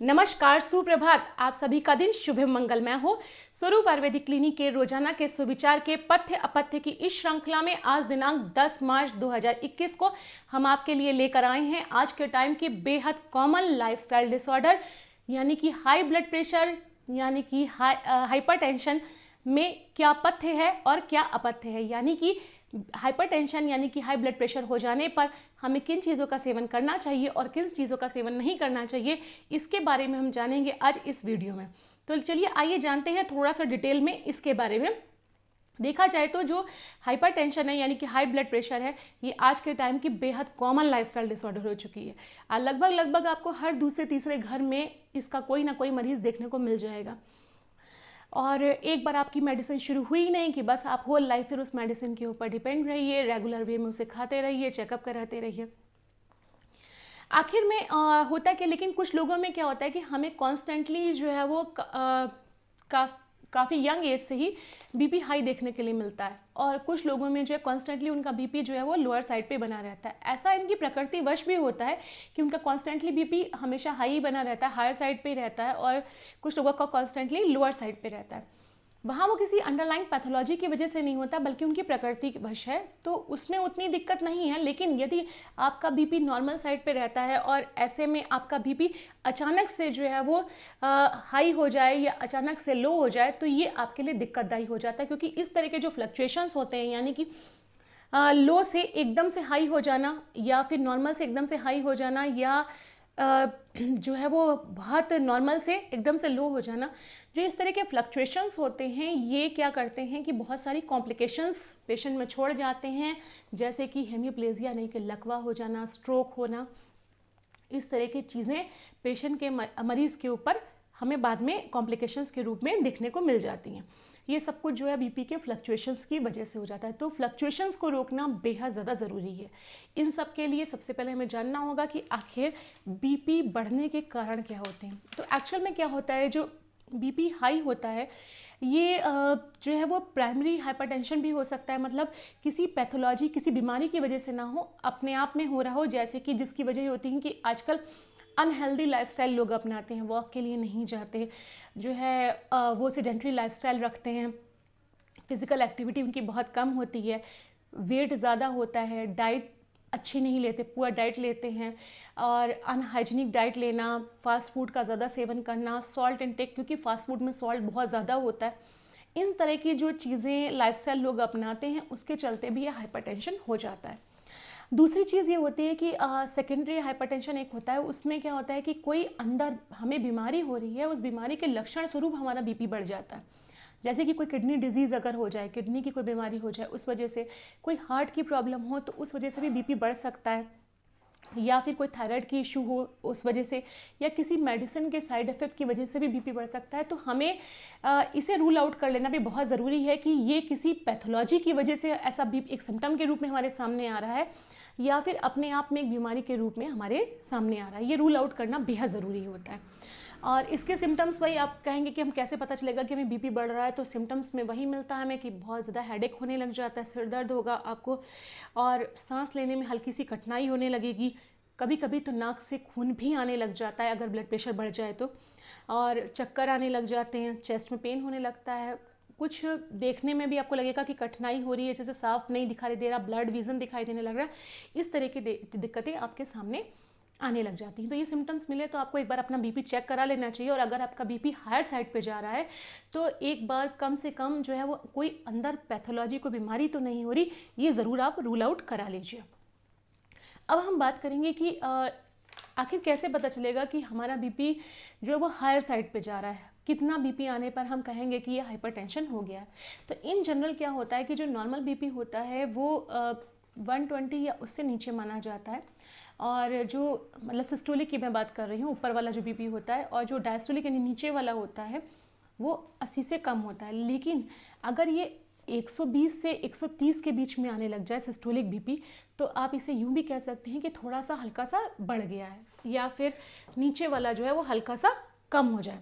नमस्कार, सुप्रभात। आप सभी का दिन शुभ मंगलमय हो। स्वरूप आयुर्वेदिक क्लिनिक के रोजाना के सुविचार के पथ्य अपथ्य की इस श्रृंखला में आज दिनांक 10 मार्च 2021 को हम आपके लिए लेकर आए हैं आज के टाइम की बेहद कॉमन लाइफस्टाइल डिसऑर्डर यानी कि हाई ब्लड प्रेशर यानी कि हाइपरटेंशन में क्या पथ्य है और क्या अपथ्य है। यानी कि हाइपरटेंशन यानी कि हाई ब्लड प्रेशर हो जाने पर हमें किन चीज़ों का सेवन करना चाहिए और किन चीज़ों का सेवन नहीं करना चाहिए, इसके बारे में हम जानेंगे आज इस वीडियो में। तो चलिए आइए जानते हैं थोड़ा सा डिटेल में इसके बारे में। देखा जाए तो जो हाइपरटेंशन है यानी कि हाई ब्लड प्रेशर है, ये आज के टाइम की बेहद कॉमन लाइफस्टाइल डिसऑर्डर हो चुकी है। लगभग आपको हर दूसरे तीसरे घर में इसका कोई ना कोई मरीज देखने को मिल जाएगा। और एक बार आपकी मेडिसिन शुरू हुई नहीं कि बस आप होल लाइफ फिर उस मेडिसिन के ऊपर डिपेंड रहिए, रेगुलर वे में उसे खाते रहिए, चेकअप कराते रहिए। आखिर में होता है कि लेकिन कुछ लोगों में क्या होता है कि हमें कॉन्स्टेंटली जो है वो काफ़ी यंग एज से ही बीपी हाई देखने के लिए मिलता है, और कुछ लोगों में जो है कॉन्स्टेंटली उनका बीपी जो है वो लोअर साइड पे बना रहता है। ऐसा इनकी प्रकृति वश भी होता है कि उनका कॉन्स्टेंटली बीपी हमेशा हाई बना रहता है, हायर साइड पे रहता है, और कुछ लोगों का कॉन्स्टेंटली लोअर साइड पे रहता है। वहाँ वो किसी अंडरलाइन पैथोलॉजी की वजह से नहीं होता बल्कि उनकी प्रकृति वश है, तो उसमें उतनी दिक्कत नहीं है। लेकिन यदि आपका बीपी नॉर्मल साइड पे रहता है और ऐसे में आपका बीपी अचानक से जो है वो हाई हो जाए या अचानक से लो हो जाए, तो ये आपके लिए दिक्कतदायी हो जाता है। क्योंकि इस तरह के जो फ्लक्चुएशंस होते हैं यानी कि लो से एकदम से हाई हो जाना या फिर नॉर्मल से एकदम से हाई हो जाना या जो है वो बहुत नॉर्मल से एकदम से लो हो जाना, जो इस तरह के फ्लक्चुएशंस होते हैं ये क्या करते हैं कि बहुत सारी कॉम्प्लिकेशंस पेशेंट में छोड़ जाते हैं, जैसे कि हेमिप्लेजिया नहीं कि लकवा हो जाना, स्ट्रोक होना। इस तरह की चीज़ें पेशेंट के मरीज़ के ऊपर हमें बाद में कॉम्प्लिकेशंस के रूप में देखने को मिल जाती हैं। ये सब कुछ जो है बीपी के फ्लक्चुएशंस की वजह से हो जाता है। तो फ्लक्चुएशंस को रोकना बेहद ज़्यादा ज़रूरी है। इन सब के लिए सबसे पहले हमें जानना होगा कि आखिर बीपी बढ़ने के कारण क्या होते हैं। तो एक्चुअल में क्या होता है, जो बीपी हाई होता है ये जो है वो प्राइमरी हाइपरटेंशन भी हो सकता है, मतलब किसी पैथोलॉजी किसी बीमारी की वजह से ना हो, अपने आप में हो रहा हो, जैसे कि जिसकी वजह होती है कि आजकल अनहेल्दी लाइफस्टाइल लोग अपनाते हैं, वॉक के लिए नहीं जाते, जो है वो सेडेंटरी लाइफस्टाइल रखते हैं, फिजिकल एक्टिविटी उनकी बहुत कम होती है, वेट ज़्यादा होता है, डाइट अच्छी नहीं लेते, पुअर डाइट लेते हैं, और अनहाइजीनिक डाइट लेना, फास्ट फूड का ज़्यादा सेवन करना, सॉल्ट इनटेक क्योंकि फास्ट फूड में सॉल्ट बहुत ज़्यादा होता है। इन तरह की जो चीज़ें लाइफस्टाइल लोग अपनाते हैं उसके चलते भी ये हाइपरटेंशन हो जाता है। दूसरी चीज़ ये होती है कि सेकेंडरी हाइपरटेंशन एक होता है, उसमें क्या होता है कि कोई अंदर हमें बीमारी हो रही है, उस बीमारी के लक्षण स्वरूप हमारा बीपी बढ़ जाता है। जैसे कि कोई किडनी डिजीज़ अगर हो जाए, किडनी की कोई बीमारी हो जाए, उस वजह से कोई हार्ट की प्रॉब्लम हो तो उस वजह से भी बीपी बढ़ सकता है, या फिर कोई थायराइड की इशू हो उस वजह से, या किसी मेडिसिन के साइड इफ़ेक्ट की वजह से भी बीपी बढ़ सकता है। तो हमें इसे रूल आउट कर लेना भी बहुत ज़रूरी है कि ये किसी पैथोलॉजी की वजह से ऐसा बीपी एक सिम्टम के रूप में हमारे सामने आ रहा है या फिर अपने आप में एक बीमारी के रूप में हमारे सामने आ रहा है। ये रूल आउट करना बेहद ज़रूरी होता है। और इसके सिम्टम्स वही, आप कहेंगे कि हम कैसे पता चलेगा कि हमें बीपी बढ़ रहा है, तो सिम्टम्स में वही मिलता है हमें कि बहुत ज़्यादा हेडेक होने लग जाता है, सिर दर्द होगा आपको, और सांस लेने में हल्की सी कठिनाई होने लगेगी, कभी कभी तो नाक से खून भी आने लग जाता है अगर ब्लड प्रेशर बढ़ जाए तो, और चक्कर आने लग जाते हैं, चेस्ट में पेन होने लगता है, कुछ देखने में भी आपको लगेगा कि कठिनाई हो रही है, जैसे साफ नहीं दिखाई दे रहा, ब्लड विजन दिखाई देने लग रहा है। इस तरह की दिक्कतें आपके सामने आने लग जाती हैं। तो ये सिम्टम्स मिले तो आपको एक बार अपना बीपी चेक करा लेना चाहिए, और अगर आपका बीपी हायर साइड पे जा रहा है तो एक बार कम से कम जो है वो कोई अंदर पैथोलॉजी कोई बीमारी तो नहीं हो रही, ये ज़रूर आप रूल आउट करा लीजिए। अब हम बात करेंगे कि आखिर कैसे पता चलेगा कि हमारा बीपी जो है वो हायर साइड पे जा रहा है, कितना बीपी आने पर हम कहेंगे कि ये हाइपरटेंशन हो गया है। तो इन जनरल क्या होता है कि जो नॉर्मल बीपी होता है वो 120 या उससे नीचे माना जाता है, और जो मतलब सिस्टोलिक की मैं बात कर रही हूँ, ऊपर वाला जो बीपी होता है, और जो डायस्टोलिक यानी नीचे वाला होता है वो 80 से कम होता है। लेकिन अगर ये 120 से 130 के बीच में आने लग जाए सिस्टोलिक बीपी, तो आप इसे यूं भी कह सकते हैं कि थोड़ा सा हल्का सा बढ़ गया है, या फिर नीचे वाला जो है वो हल्का सा कम हो जाए।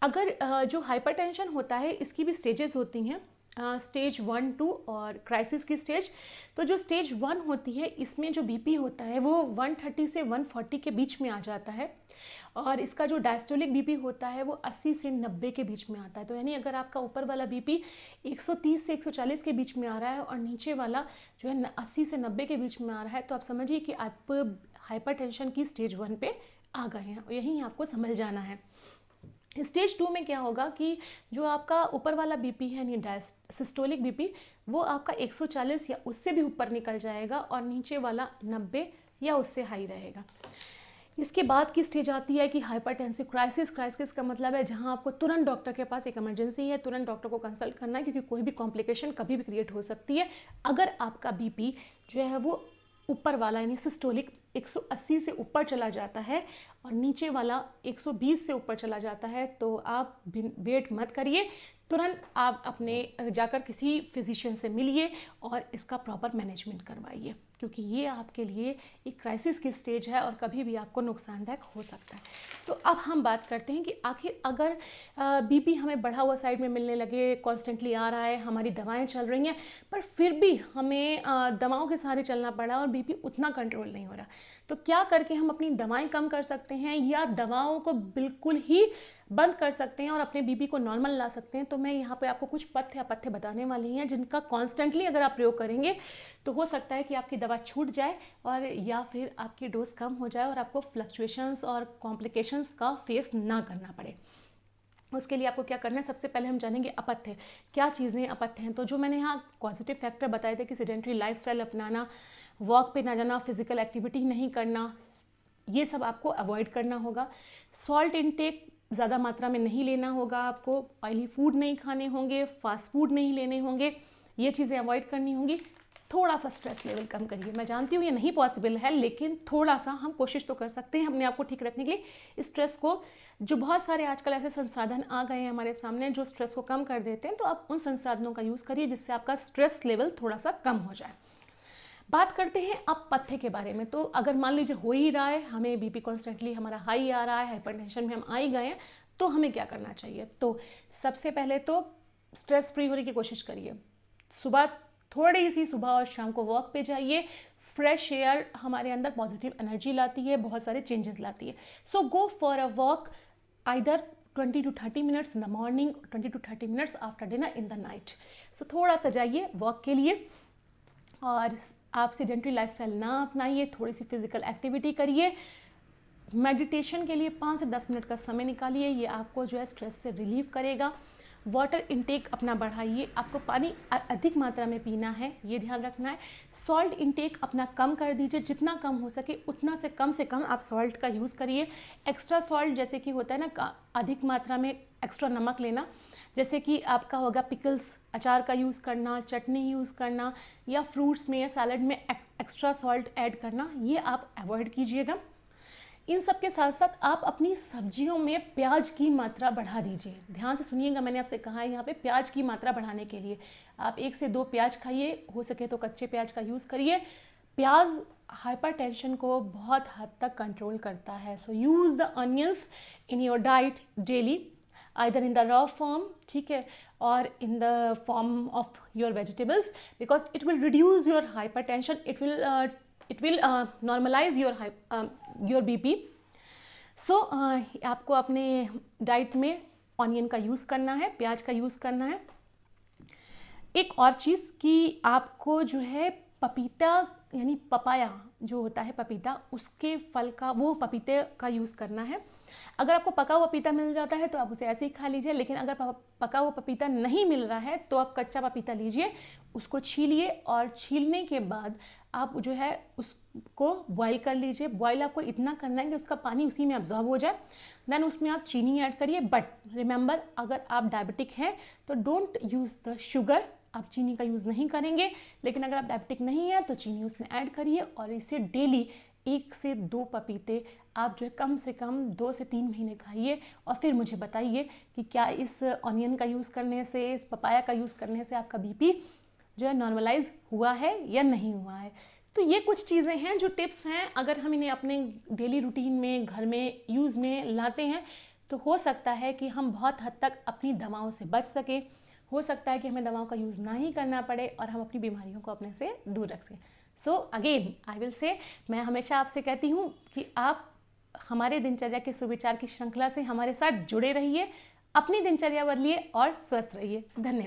अगर जो हाइपरटेंशन होता है इसकी भी स्टेजेस होती हैं। स्टेज 1, 2 और क्राइसिस की स्टेज। तो जो स्टेज 1 होती है इसमें जो बीपी होता है वो 130 से 140 के बीच में आ जाता है, और इसका जो डायस्टोलिक बीपी होता है वो 80 से 90 के बीच में आता है। तो यानी अगर आपका ऊपर वाला बीपी 130 से 140 के बीच में आ रहा है और नीचे वाला जो है 80 से 90 के बीच में आ रहा है, तो आप समझिए कि आप हाइपरटेंशन की स्टेज 1 पे आ गए हैं। यहीं आपको समझ जाना है। स्टेज 2 में क्या होगा कि जो आपका ऊपर वाला बीपी है यानी सिस्टोलिक बीपी, वो आपका 140 या उससे भी ऊपर निकल जाएगा और नीचे वाला 90 या उससे हाई रहेगा। इसके बाद की स्टेज आती है कि हाइपरटेंसिव क्राइसिस। क्राइसिस का मतलब है जहां आपको तुरंत डॉक्टर के पास, एक इमरजेंसी है, तुरंत डॉक्टर को कंसल्ट करना है, क्योंकि कोई भी कॉम्प्लिकेशन कभी भी क्रिएट हो सकती है अगर आपका बीपी जो है वो ऊपर वाला यानी सिस्टोलिक 180 से ऊपर चला जाता है और नीचे वाला 120 से ऊपर चला जाता है। तो आप वेट मत करिए, तुरंत आप अपने जाकर किसी फिजिशियन से मिलिए और इसका प्रॉपर मैनेजमेंट करवाइए, क्योंकि ये आपके लिए एक क्राइसिस की स्टेज है और कभी भी आपको नुकसानदायक हो सकता है। तो अब हम बात करते हैं कि आखिर अगर बीपी हमें बढ़ा हुआ साइड में मिलने लगे, कॉन्स्टेंटली आ रहा है, हमारी दवाएं चल रही हैं, पर फिर भी हमें दवाओं के सहारे चलना पड़ा और बीपी उतना कंट्रोल नहीं हो रहा, तो क्या करके हम अपनी दवाएं कम कर सकते हैं या दवाओं को बिल्कुल ही बंद कर सकते हैं और अपने बीपी को नॉर्मल ला सकते हैं। तो मैं यहाँ पे आपको कुछ पथ्य बताने वाली हैं जिनका कॉन्स्टेंटली अगर आप प्रयोग करेंगे तो हो सकता है कि आपकी दवा छूट जाए और या फिर आपकी डोज कम हो जाए और आपको फ्लक्चुएशंस और कॉम्प्लिकेशंस का फेस ना करना पड़े। उसके लिए आपको क्या करना है, सबसे पहले हम जानेंगे अपथ्य। क्या चीज़ें अपथ्य हैं? तो जो मैंने यहाँ पॉजिटिव फैक्टर बताए थे कि सेडेंटरी लाइफस्टाइल अपनाना, वॉक पे ना जाना, फिजिकल एक्टिविटी नहीं करना, ये सब आपको अवॉइड करना होगा। सॉल्ट इनटेक ज़्यादा मात्रा में नहीं लेना होगा आपको, ऑयली फूड नहीं खाने होंगे, फास्ट फूड नहीं लेने होंगे, ये चीज़ें अवॉइड करनी होंगी। थोड़ा सा स्ट्रेस लेवल कम करिए। मैं जानती हूँ ये नहीं पॉसिबल है, लेकिन थोड़ा सा हम कोशिश तो कर सकते हैं अपने आप को ठीक रखने के लिए। स्ट्रेस को, जो बहुत सारे आजकल ऐसे संसाधन आ गए हैं हमारे सामने जो स्ट्रेस को कम कर देते हैं, तो आप उन संसाधनों का यूज़ करिए जिससे आपका स्ट्रेस लेवल थोड़ा सा कम हो जाए। बात करते हैं अब पथ्य के बारे में। तो अगर मान लीजिए हो ही रहा है, हमें बीपी कॉन्स्टेंटली हमारा हाई आ रहा है, हाइपरटेंशन में हम आ ही गए हैं, तो हमें क्या करना चाहिए? तो सबसे पहले तो स्ट्रेस फ्री होने की कोशिश करिए। सुबह थोड़ी सी सुबह और शाम को वॉक पे जाइए। फ्रेश एयर हमारे अंदर पॉजिटिव एनर्जी लाती है, बहुत सारे चेंजेस लाती है। So go for a walk either 20 to 30 minutes in the morning, 20 to 30 minutes after dinner in the night. So थोड़ा सा जाइए वॉक के लिए और आप सेडेंटरी लाइफस्टाइल ना अपनाइए, थोड़ी सी फिजिकल एक्टिविटी करिए। मेडिटेशन के लिए 5 से 10 मिनट का समय निकालिए, ये आपको जो है स्ट्रेस से रिलीव करेगा। वाटर इनटेक अपना बढ़ाइए, आपको पानी अधिक मात्रा में पीना है, ये ध्यान रखना है। सॉल्ट इनटेक अपना कम कर दीजिए, जितना कम हो सके उतना से कम आप सॉल्ट का यूज़ करिए। एक्स्ट्रा सॉल्ट जैसे कि होता है ना, अधिक मात्रा में एक्स्ट्रा नमक लेना, जैसे कि आपका होगा पिकल्स, अचार का यूज़ करना, चटनी यूज़ करना या फ्रूट्स में या सैलड में एक्स्ट्रा सॉल्ट ऐड करना, ये आप अवॉइड कीजिएगा। इन सब के साथ साथ आप अपनी सब्जियों में प्याज की मात्रा बढ़ा दीजिए। ध्यान से सुनिएगा, मैंने आपसे कहा है यहाँ पे प्याज की मात्रा बढ़ाने के लिए आप 1 से 2 प्याज खाइए, हो सके तो कच्चे प्याज का यूज़ करिए। प्याज हाइपरटेंशन को बहुत हद तक कंट्रोल करता है। So use the onions in your diet daily, either in the raw form, ठीक है, और in the form of your vegetables, because it will reduce your hypertension, it will normalize your BP. सो आपको अपने diet में onion का use करना है, प्याज का यूज़ करना है। एक और चीज़ कि आपको जो है पपीता यानी पपाया जो होता है पपीता, उसके फल का, वो पपीते का यूज़ करना है। अगर आपको पका हुआ पपीता मिल जाता है तो आप उसे ऐसे ही खा लीजिए, लेकिन अगर पका हुआ पपीता नहीं मिल रहा है तो आप कच्चा पपीता लीजिए, उसको छीलिए और छीलने के बाद आप जो है उसको बॉईल कर लीजिए। बॉईल आपको इतना करना है कि उसका पानी उसी में अब्जॉर्ब हो जाए। देन उसमें आप चीनी ऐड करिए, बट रिमेंबर अगर आप डायबिटिक हैं तो डोंट यूज़ द शुगर, आप चीनी का यूज़ नहीं करेंगे। लेकिन अगर आप डायबिटिक नहीं हैं तो चीनी उसमें ऐड करिए और इसे डेली 1 से 2 पपीते आप जो है कम से कम 2 से 3 महीने खाइए और फिर मुझे बताइए कि क्या इस ऑनियन का यूज़ करने से, इस पपाया का यूज़ करने से आपका बीपी जो है नॉर्मलाइज हुआ है या नहीं हुआ है। तो ये कुछ चीज़ें हैं जो टिप्स हैं, अगर हम इन्हें अपने डेली रूटीन में, घर में यूज़ में लाते हैं तो हो सकता है कि हम बहुत हद तक अपनी दवाओं से बच सकें, हो सकता है कि हमें दवाओं का यूज़ ना ही करना पड़े और हम अपनी बीमारियों को अपने से दूर रख सकें। So again I will say, मैं हमेशा आपसे कहती हूँ कि आप हमारे दिनचर्या के सुविचार की श्रृंखला से हमारे साथ जुड़े रहिए, अपनी दिनचर्या बदलिए और स्वस्थ रहिए। धन्यवाद।